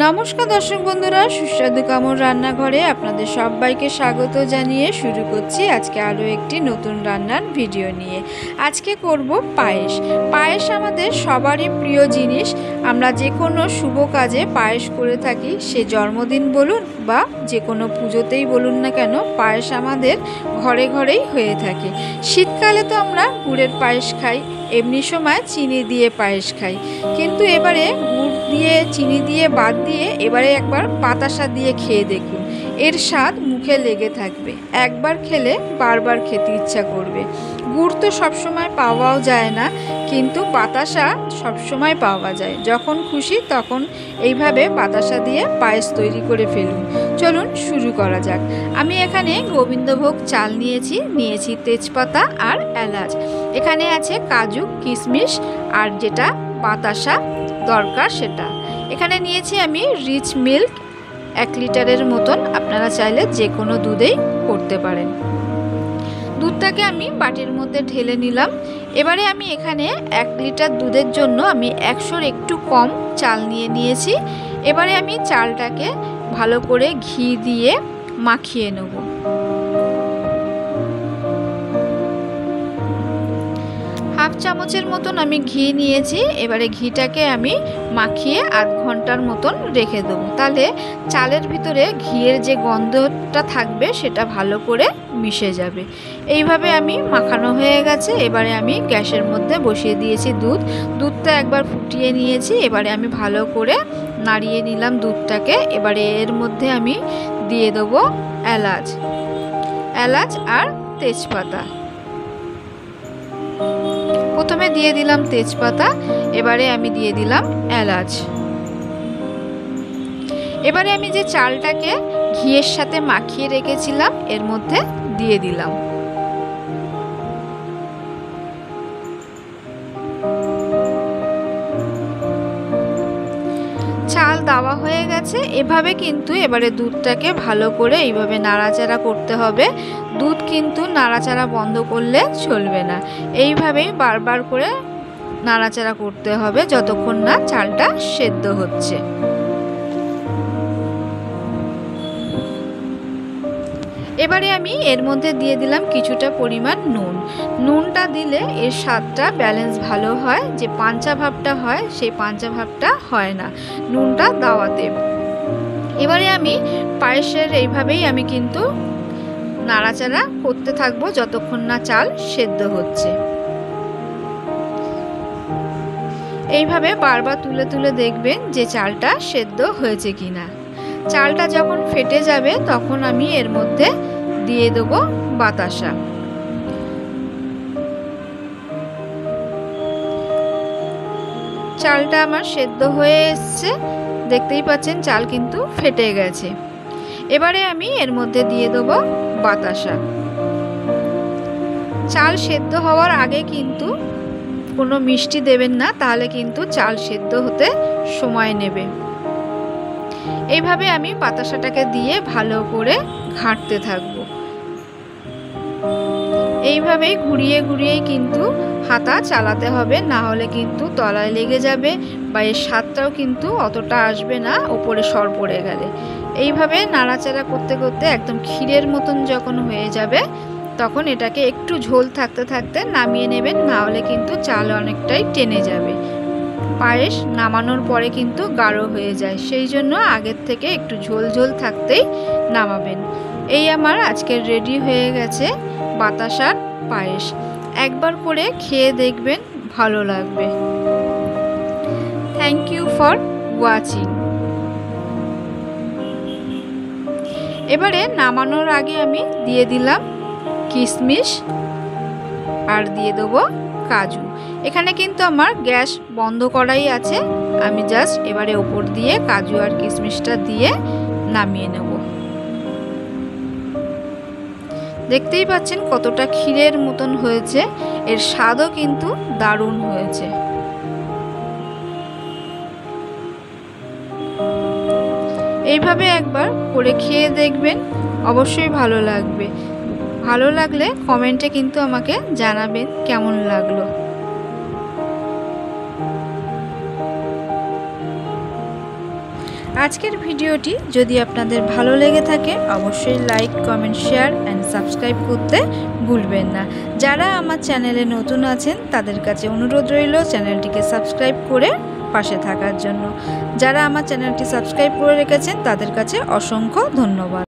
নমস্কার দর্শক বন্ধুরা, সুস্বাদু কামড় রান্নাঘরে আপনাদের সবাইকে স্বাগত জানিয়ে শুরু করছি আজকে আরও একটি নতুন রান্নার ভিডিও নিয়ে। আজকে করব পায়েস। পায়েস আমাদের সবারই প্রিয় জিনিস। আমরা যে কোনো শুভ কাজে পায়েস করে থাকি, সে জন্মদিন বলুন বা যে কোনো পুজোতেই বলুন না কেন, পায়েস আমাদের ঘরে ঘরেই হয়ে থাকে। শীতকালে তো আমরা গুড়ের পায়েস খাই, এমনি সময় চিনি দিয়ে পায়েস খাই, কিন্তু এবারে গুড় দিয়ে চিনি দিয়ে বাদ দিয়ে এবারে একবার বাতাসা দিয়ে খেয়ে দেখুন। এর স্বাদ মুখে লেগে থাকবে, একবার খেলে বারবার খেতে ইচ্ছা করবে। গুড় তো সবসময় পাওয়াও যায় না, কিন্তু বাতাসা সবসময় পাওয়া যায়। যখন খুশি তখন এইভাবে বাতাসা দিয়ে পায়েস তৈরি করে ফেলুন। চলুন শুরু করা যাক। আমি এখানে গোবিন্দভোগ চাল নিয়েছি তেজপাতা আর এলাচ। এখানে আছে কাজু, কিশমিশ আর যেটা বাতাসা দরকার সেটা। এখানে নিয়েছি আমি রিচ মিল্ক 1 লিটারের মতন। আপনারা চাইলে যে কোনো দুধেই করতে পারেন। দুধটাকে আমি বাটির মধ্যে ঢেলে নিলাম। এবারে আমি এখানে 1 লিটার দুধের জন্য আমি 100-র একটু কম চাল নিয়েছি। এবারে আমি চালটাকে ভালো করে ঘি দিয়ে মাখিয়ে নেব। হাফ চামচের মতন আমি ঘি নিয়েছি। এবারে ঘিটাকে আমি মাখিয়ে আধ ঘন্টার মতন রেখে দেবো, তাহলে চালের ভিতরে ঘিয়ের যে গন্ধটা থাকবে সেটা ভালো করে মিশে যাবে। এইভাবে আমি মাখানো হয়ে গেছে। এবারে আমি গ্যাসের মধ্যে বসিয়ে দিয়েছি দুধটা একবার ফুটিয়ে নিয়েছি। এবারে আমি ভালো করে নাড়িয়ে নিলাম দুধটাকে। এবারে এর মধ্যে আমি দিয়ে দেবো এলাচ আর তেজপাতা। প্রথমে দিয়ে দিলাম তেজপাতা, এবারে আমি দিয়ে দিলাম এলাচ। এবারে আমি যে চালটাকে ঘিয়ের সাথে মাখিয়ে রেখেছিলাম এর মধ্যে দিয়ে দিলাম। চাল দেওয়া হয়ে গেছে। এভাবে কিন্তু এবারে দুধটাকে ভালো করে এইভাবে নাড়াচাড়া করতে হবে। দুধ কিন্তু নাড়াচাড়া বন্ধ করলে চলবে না। এইভাবেই বারবার করে নাড়াচাড়া করতে হবে যতক্ষণ না চালটা সেদ্ধ হচ্ছে। এবারে আমি এর মধ্যে দিয়ে দিলাম কিছুটা পরিমাণ নুন। নুনটা দিলে এর স্বাদটা ব্যালেন্স ভালো হয়, যে পাঞ্চা ভাবটা হয় সেই পাঞ্চা ভাবটা হয় না নুনটা দেওয়াতে। এবারে আমি পায়েসের এইভাবেই আমি কিন্তু নাড়াচাড়া করতে থাকবো যতক্ষণ না চাল সেদ্ধ হচ্ছে। এইভাবে বারবার তুলে তুলে দেখবেন যে চালটা সেদ্ধ হয়েছে কিনা। চালটা যখন ফেটে যাবে তখন আমি এর মধ্যে দিয়ে দেবো বাতাসা। চালটা আমার সেদ্ধ হয়ে এসছে, দেখতেই পাচ্ছেন চাল কিন্তু ফেটে গেছে। এবারে আমি এর মধ্যে দিয়ে দেবো বাতাসা। চাল সেদ্ধ হওয়ার আগে কিন্তু কোনো মিষ্টি দেবেন না, তাহলে কিন্তু চাল সেদ্ধ হতে সময় নেবে। এইভাবে আমি বাতাসাটাকে দিয়ে ভালো করে ঘাঁটতে থাকবো। এইভাবেই ঘুরিয়ে ঘুরিয়েই কিন্তু হাতা চালাতে হবে, না হলে কিন্তু তলায় লেগে যাবে বা এর স্বাদটাও কিন্তু অতটা আসবে না ওপরে সর পড়ে গেলে। এইভাবে নাড়াচাড়া করতে করতে একদম ক্ষীরের মতন যখন হয়ে যাবে তখন এটাকে একটু ঝোল থাকতে থাকতে নামিয়ে নেবেন, না হলে কিন্তু চাল অনেকটাই টেনে যাবে। পায়েস নামানোর পরে কিন্তু গাঢ় হয়ে যায়, সেই জন্য আগের থেকে একটু ঝোল ঝোল থাকতেই নামাবেন। এই আমার আজকের রেডি হয়ে গেছে বাতাসার পায়েস। একবার করে খেয়ে দেখবেন, ভালো লাগবে। Thank you for watching. এবারে নামানোর আগে আমি দিয়ে দিলাম কিশমিশ আর দিয়ে দেবো কাজু। এখানে কিন্তু আমার গ্যাস বন্ধ করাই আছে। আমি জাস্ট এবারে ওপর দিয়ে কাজু আর কিশমিশটা দিয়ে নামিয়ে নেব। দেখতেই পাচ্ছেন কতটা ক্ষীরের মতন হয়েছে, এর স্বাদও কিন্তু দারুণ হয়েছে। এইভাবে একবার করে খেয়ে দেখবেন, অবশ্যই ভালো লাগবে। ভালো লাগলে কমেন্টে কিন্তু আমাকে জানাবেন কেমন লাগলো। আজকের ভিডিওটি যদি আপনাদের ভালো লেগে থাকে অবশ্যই like, comment, share and subscribe করতে ভুলবেন না। যারা আমার চ্যানেলে নতুন আছেন তাদের কাছে অনুরোধ রইল চ্যানেলটিকে সাবস্ক্রাইব করে পাশে থাকার জন্য। যারা আমার চ্যানেলটি সাবস্ক্রাইব করে রেখেছেন তাদের কাছে অসংখ্য ধন্যবাদ।